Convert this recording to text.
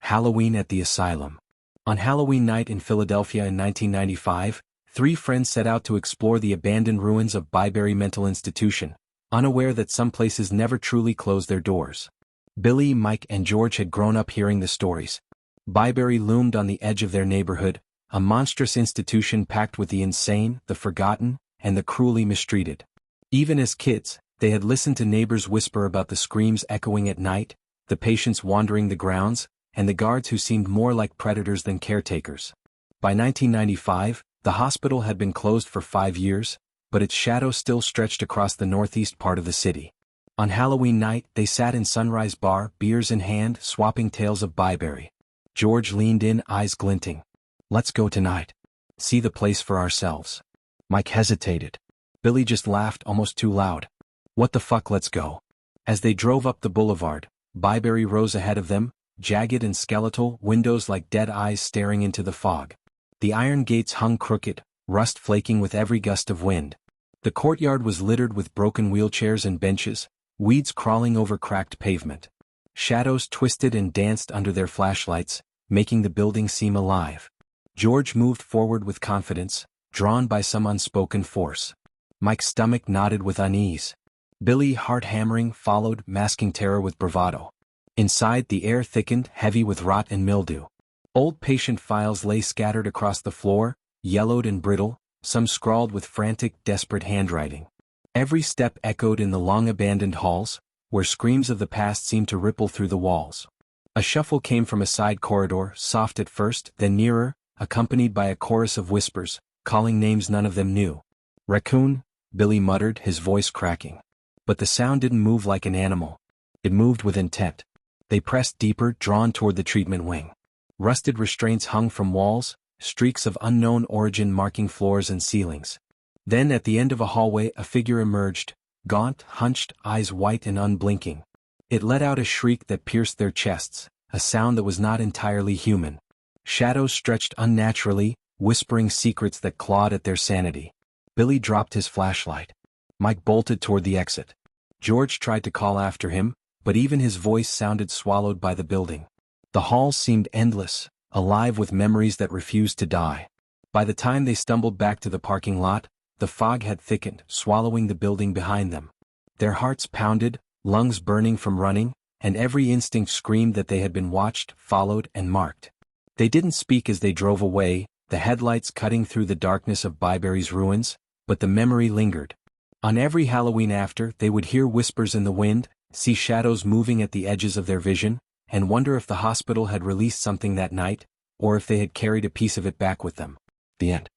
Halloween at the Asylum. On Halloween night in Philadelphia in 1995, three friends set out to explore the abandoned ruins of Byberry Mental Institution, unaware that some places never truly close their doors. Billy, Mike, and George had grown up hearing the stories. Byberry loomed on the edge of their neighborhood, a monstrous institution packed with the insane, the forgotten, and the cruelly mistreated. Even as kids, they had listened to neighbors whisper about the screams echoing at night, the patients wandering the grounds, and the guards who seemed more like predators than caretakers. By 1995, the hospital had been closed for 5 years, but its shadow still stretched across the northeast part of the city. On Halloween night, they sat in Sunrise Bar, beers in hand, swapping tales of Byberry. George leaned in, eyes glinting. "Let's go tonight. See the place for ourselves." Mike hesitated. Billy just laughed almost too loud. "What the fuck, let's go." As they drove up the boulevard, Byberry rose ahead of them, jagged and skeletal, windows like dead eyes staring into the fog. The iron gates hung crooked, rust flaking with every gust of wind. The courtyard was littered with broken wheelchairs and benches, weeds crawling over cracked pavement. Shadows twisted and danced under their flashlights, making the building seem alive. George moved forward with confidence, drawn by some unspoken force. Mike's stomach knotted with unease. Billy, heart hammering, followed, masking terror with bravado. Inside, the air thickened, heavy with rot and mildew. Old patient files lay scattered across the floor, yellowed and brittle, some scrawled with frantic, desperate handwriting. Every step echoed in the long-abandoned halls, where screams of the past seemed to ripple through the walls. A shuffle came from a side corridor, soft at first, then nearer, accompanied by a chorus of whispers, calling names none of them knew. "Raccoon," Billy muttered, his voice cracking. But the sound didn't move like an animal. It moved with intent. They pressed deeper, drawn toward the treatment wing. Rusted restraints hung from walls, streaks of unknown origin marking floors and ceilings. Then at the end of a hallway a figure emerged, gaunt, hunched, eyes white and unblinking. It let out a shriek that pierced their chests, a sound that was not entirely human. Shadows stretched unnaturally, whispering secrets that clawed at their sanity. Billy dropped his flashlight. Mike bolted toward the exit. George tried to call after him, but even his voice sounded swallowed by the building. The halls seemed endless, alive with memories that refused to die. By the time they stumbled back to the parking lot, the fog had thickened, swallowing the building behind them. Their hearts pounded, lungs burning from running, and every instinct screamed that they had been watched, followed, and marked. They didn't speak as they drove away, the headlights cutting through the darkness of Byberry's ruins, but the memory lingered. On every Halloween after, they would hear whispers in the wind, see shadows moving at the edges of their vision, and wonder if the hospital had released something that night, or if they had carried a piece of it back with them. The end.